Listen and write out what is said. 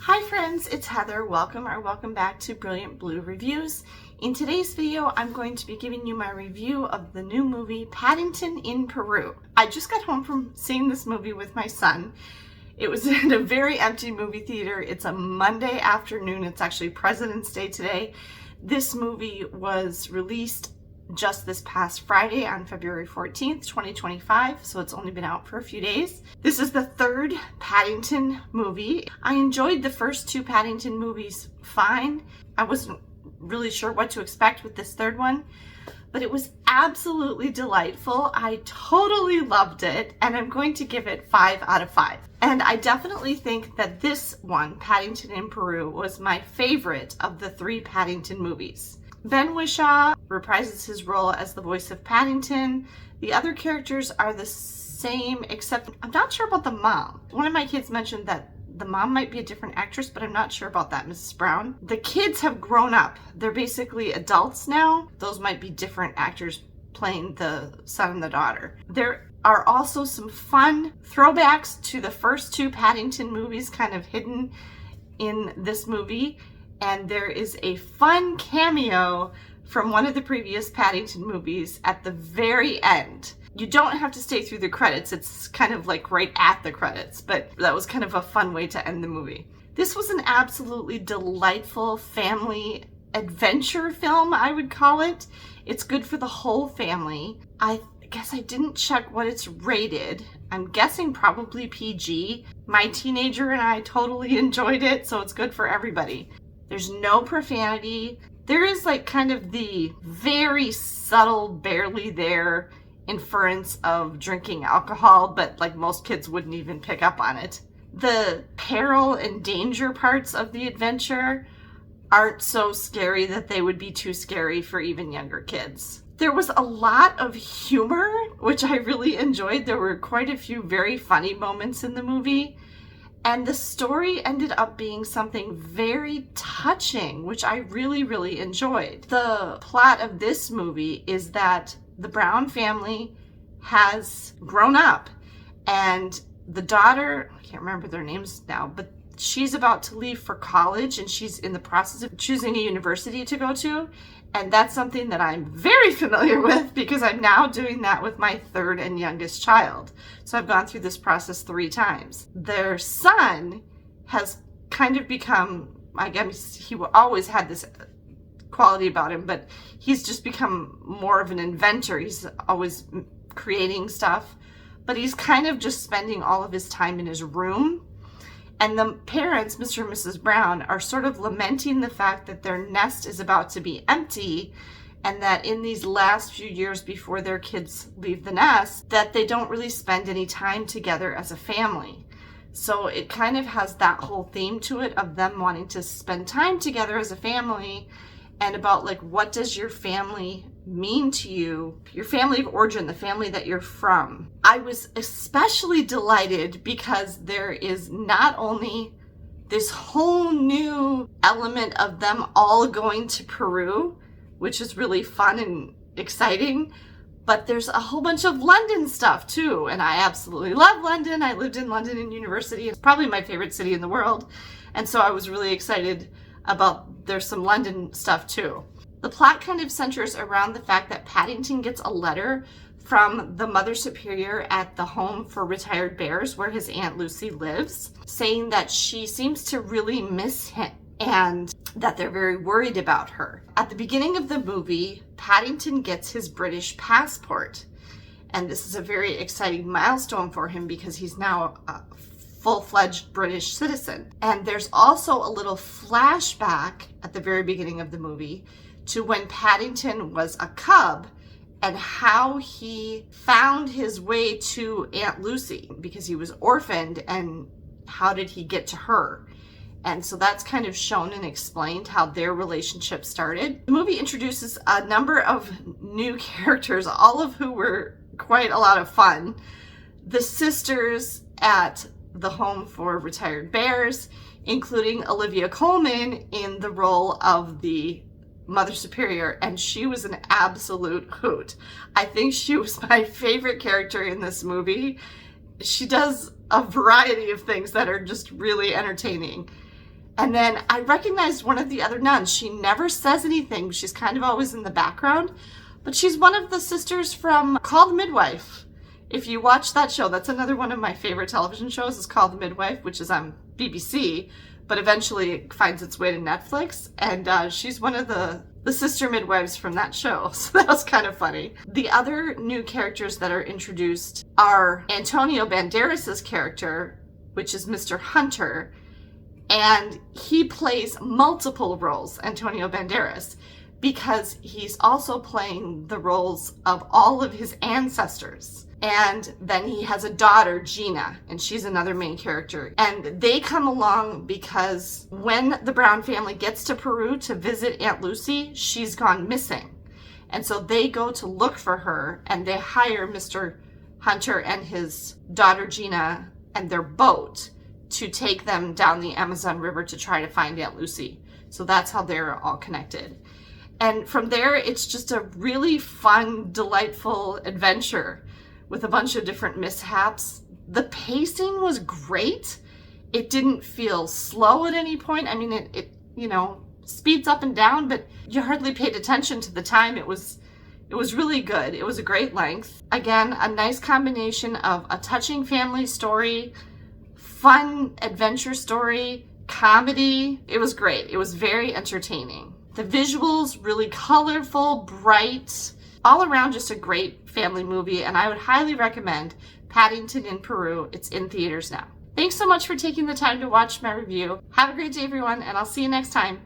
Hi friends, it's Heather. Welcome back to Brilliant Blue Reviews. In today's video, I'm going to be giving you my review of the new movie Paddington in Peru. I just got home from seeing this movie with my son. It was in a very empty movie theater. It's a Monday afternoon. It's actually President's Day today. This movie was released just this past Friday on February 14th, 2025, so it's only been out for a few days. This is the third Paddington movie. I enjoyed the first two Paddington movies fine. I wasn't really sure what to expect with this third one, but it was absolutely delightful. I totally loved it, and I'm going to give it 5 out of 5. And I definitely think that this one, Paddington in Peru, was my favorite of the three Paddington movies. Ben Whishaw reprises his role as the voice of Paddington. The other characters are the same, except I'm not sure about the mom. One of my kids mentioned that the mom might be a different actress, but I'm not sure about that, Mrs. Brown. The kids have grown up. They're basically adults now. Those might be different actors playing the son and the daughter. There are also some fun throwbacks to the first two Paddington movies kind of hidden in this movie. And there is a fun cameo from one of the previous Paddington movies at the very end. You don't have to stay through the credits. It's kind of like right at the credits, but that was kind of a fun way to end the movie. This was an absolutely delightful family adventure film, I would call it. It's good for the whole family. I guess I didn't check what it's rated. I'm guessing probably PG. My teenager and I totally enjoyed it, so it's good for everybody. There's no profanity. There is like kind of the very subtle, barely there inference of drinking alcohol, but like most kids wouldn't even pick up on it. The peril and danger parts of the adventure aren't so scary that they would be too scary for even younger kids. There was a lot of humor, which I really enjoyed. There were quite a few very funny moments in the movie. And the story ended up being something very touching, which I really, really enjoyed. The plot of this movie is that the Brown family has grown up, and the daughter, I can't remember their names now, but she's about to leave for college, and she's in the process of choosing a university to go to. And that's something that I'm very familiar with because I'm now doing that with my third and youngest child. So I've gone through this process 3 times. Their son has kind of become, I guess he always had this quality about him, but he's just become more of an inventor. He's always creating stuff, but he's kind of just spending all of his time in his room. And the parents, Mr. and Mrs. Brown, are sort of lamenting the fact that their nest is about to be empty, and that in these last few years before their kids leave the nest, that they don't really spend any time together as a family. So it kind of has that whole theme to it of them wanting to spend time together as a family, and about like, what does your family mean to you, your family of origin, the family that you're from. I was especially delighted because there is not only this whole new element of them all going to Peru, which is really fun and exciting, but there's a whole bunch of London stuff too. And I absolutely love London. I lived in London in university. It's probably my favorite city in the world. And so I was really excited about there's some London stuff too. The plot kind of centers around the fact that Paddington gets a letter from the Mother Superior at the home for retired bears where his Aunt Lucy lives, saying that she seems to really miss him and that they're very worried about her. At the beginning of the movie, Paddington gets his British passport, and this is a very exciting milestone for him because he's now a full-fledged British citizen. And there's also a little flashback at the very beginning of the movie to when Paddington was a cub and how he found his way to Aunt Lucy because he was orphaned, and how did he get to her. And so that's kind of shown and explained how their relationship started. The movie introduces a number of new characters, all of who were quite a lot of fun. The sisters at the home for retired bears, including Olivia Colman in the role of the Mother Superior, and she was an absolute hoot. I think she was my favorite character in this movie. She does a variety of things that are just really entertaining. And then I recognized one of the other nuns. She never says anything. She's kind of always in the background, but she's one of the sisters from Call the Midwife. If you watch that show, that's another one of my favorite television shows, is Call the Midwife, which is on BBC, but eventually it finds its way to Netflix. And she's one of the sister midwives from that show. So that was kind of funny. The other new characters that are introduced are Antonio Banderas' character, which is Mr. Hunter. And he plays multiple roles, Antonio Banderas, because he's also playing the roles of all of his ancestors. And then he has a daughter, Gina, and she's another main character. And they come along because when the Brown family gets to Peru to visit Aunt Lucy, she's gone missing. And so they go to look for her, and they hire Mr. Hunter and his daughter, Gina, and their boat to take them down the Amazon River to try to find Aunt Lucy. So that's how they're all connected. And from there, it's just a really fun, delightful adventure with a bunch of different mishaps. The pacing was great. It didn't feel slow at any point. I mean, it speeds up and down, but you hardly paid attention to the time. It was really good. It was a great length. Again, a nice combination of a touching family story, fun adventure story, comedy. It was great. It was very entertaining. The visuals, really colorful, bright, all around just a great family movie, and I would highly recommend Paddington in Peru. It's in theaters now. Thanks so much for taking the time to watch my review. Have a great day, everyone, and I'll see you next time.